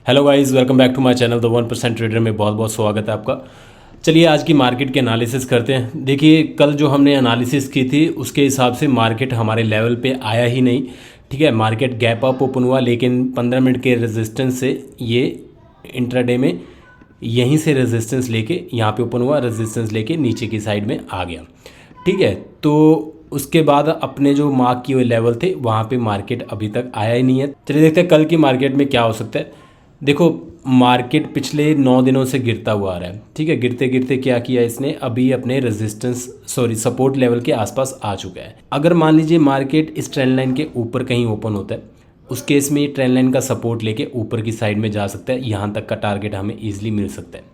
Hello guys, welcome back to my channel the 1% trader में बहुत बहुत स्वागत है आपका। चलिए आज की मार्केट के एनालिसिस करते हैं। देखिए कल जो हमने एनालिसिस की थी उसके हिसाब से मार्केट हमारे लेवल पे आया ही नहीं। ठीक है, मार्केट गैप अप ओपन हुआ, लेकिन 15 मिनट के रेजिस्टेंस से ये इंट्राडे में यहीं से रेजिस्टेंस लेके यहाँ पे ओपन हुआ, रेजिस्टेंस लेके नीचे की साइड में आ गया। ठीक है, तो उसके बाद अपने जो मार्क किए हुए लेवल थे वहाँ पे मार्केट अभी तक आया ही नहीं है। चलिए देखते हैं कल की मार्केट में क्या हो सकता है। देखो मार्केट पिछले 9 दिनों से गिरता हुआ आ रहा है। ठीक है, गिरते गिरते क्या किया इसने, अभी अपने सपोर्ट लेवल के आसपास आ चुका है। अगर मान लीजिए मार्केट इस ट्रेंड लाइन के ऊपर कहीं ओपन होता है, उस केस में ये ट्रेंड लाइन का सपोर्ट लेके ऊपर की साइड में जा सकता है। यहाँ तक का टारगेट हमें ईजिली मिल सकता है।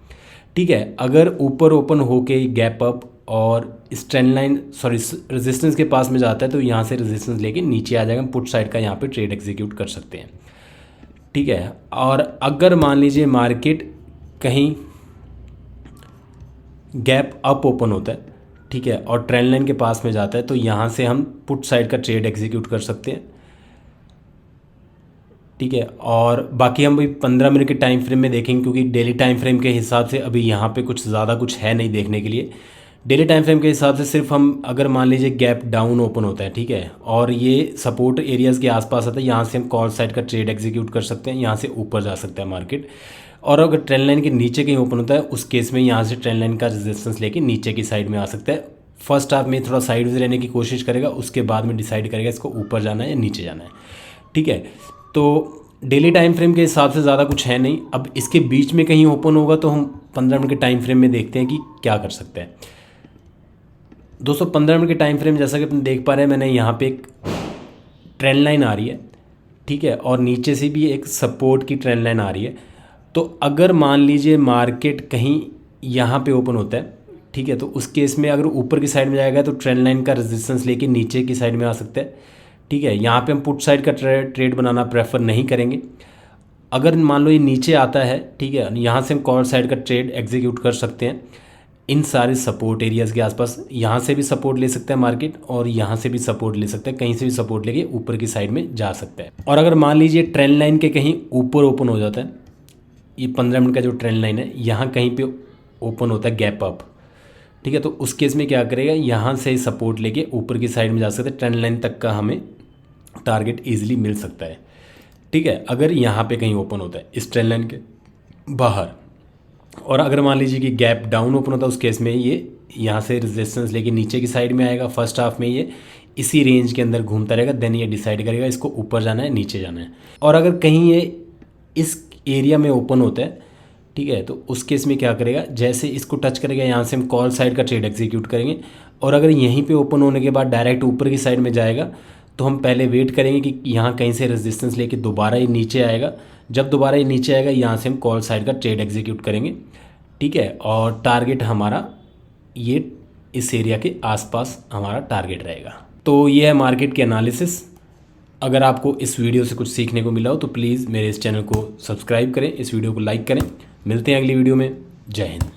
ठीक है, अगर ऊपर ओपन होके गैप अप और इस ट्रेंड लाइन रेजिस्टेंस के पास में जाता है तो यहाँ से रेजिस्टेंस लेके नीचे आ जाएगा। पुट साइड का यहाँ पे ट्रेड एग्जीक्यूट कर सकते हैं। ठीक है, और अगर मान लीजिए मार्केट कहीं गैप अप ओपन होता है, ठीक है, और ट्रेंड लाइन के पास में जाता है तो यहाँ से हम पुट साइड का ट्रेड एग्जीक्यूट कर सकते हैं। ठीक है, और बाकी हम भी 15 मिनट के टाइम फ्रेम में देखेंगे, क्योंकि डेली टाइम फ्रेम के हिसाब से अभी यहाँ पे कुछ ज़्यादा कुछ है नहीं देखने के लिए। डेली टाइम फ्रेम के हिसाब से सिर्फ हम अगर मान लीजिए गैप डाउन ओपन होता है, ठीक है, और ये सपोर्ट एरियाज़ के आसपास आता है, यहाँ से हम कॉल साइड का ट्रेड एग्जीक्यूट कर सकते हैं। यहाँ से ऊपर जा सकता है मार्केट। और अगर ट्रेंड लाइन के नीचे कहीं ओपन होता है उस केस में यहाँ से ट्रेंड लाइन का रेजिस्टेंस लेके नीचे की साइड में आ सकता है। फर्स्ट हाफ में थोड़ा साइड रहने की कोशिश करेगा, उसके बाद में डिसाइड करेगा इसको ऊपर जाना है या नीचे जाना है। ठीक है, तो डेली टाइम फ्रेम के हिसाब से ज़्यादा कुछ है नहीं। अब इसके बीच में कहीं ओपन होगा तो हम 15 मिनट के टाइम फ्रेम में देखते हैं कि क्या कर सकते हैं। दोस्तों 15 मिनट के टाइम फ्रेम जैसा कि अपन देख पा रहे हैं, मैंने यहाँ पे एक ट्रेंड लाइन आ रही है। ठीक है, और नीचे से भी एक सपोर्ट की ट्रेंड लाइन आ रही है। तो अगर मान लीजिए मार्केट कहीं यहाँ पे ओपन होता है, ठीक है, तो उस केस में अगर ऊपर की साइड में जाएगा तो ट्रेंड लाइन का रेजिस्टेंस लेके नीचे की साइड में आ सकता है। ठीक है, यहाँ पे हम पुट साइड का ट्रेड बनाना प्रेफर नहीं करेंगे। अगर मान लो ये नीचे आता है, ठीक है, यहाँ से हम कॉल साइड का ट्रेड एग्जीक्यूट कर सकते हैं इन सारे सपोर्ट एरियाज़ के आसपास। यहाँ से भी सपोर्ट ले सकता है मार्केट और यहाँ से भी सपोर्ट ले सकता है, कहीं से भी सपोर्ट लेके ऊपर की साइड में जा सकता है। और अगर मान लीजिए ट्रेंड लाइन के कहीं ऊपर ओपन हो जाता है, ये 15 मिनट का जो ट्रेंड लाइन है यहाँ कहीं पे ओपन होता है गैप अप, ठीक है, तो उस केस में क्या करेगा, यहाँ से सपोर्ट लेके ऊपर की साइड में जा सकते हैं। ट्रेंड लाइन तक का हमें टारगेट ईजिली मिल सकता है। ठीक है, अगर यहाँ पे कहीं ओपन होता है इस ट्रेंड लाइन के बाहर, और अगर मान लीजिए कि गैप डाउन ओपन होता है उस केस में ये यहाँ से रेजिस्टेंस लेके नीचे की साइड में आएगा। फर्स्ट हाफ में ये इसी रेंज के अंदर घूमता रहेगा, देन ये डिसाइड करेगा इसको ऊपर जाना है नीचे जाना है। और अगर कहीं ये इस एरिया में ओपन होता है, ठीक है, तो उस केस में क्या करेगा, जैसे इसको टच करेगा यहाँ से हम कॉल साइड का ट्रेड एग्जीक्यूट करेंगे। और अगर यहीं पे ओपन होने के बाद डायरेक्ट ऊपर की साइड में जाएगा तो हम पहले वेट करेंगे कि यहाँ कहीं से रेजिस्टेंस लेके दोबारा ये नीचे आएगा। जब दोबारा ये नीचे आएगा यहाँ से हम कॉल साइड का ट्रेड एग्जीक्यूट करेंगे। ठीक है, और टारगेट हमारा ये इस एरिया के आसपास हमारा टारगेट रहेगा। तो ये है मार्केट के एनालिसिस। अगर आपको इस वीडियो से कुछ सीखने को मिला हो तो प्लीज़ मेरे इस चैनल को सब्सक्राइब करें, इस वीडियो को लाइक करें। मिलते हैं अगली वीडियो में। जय हिंद।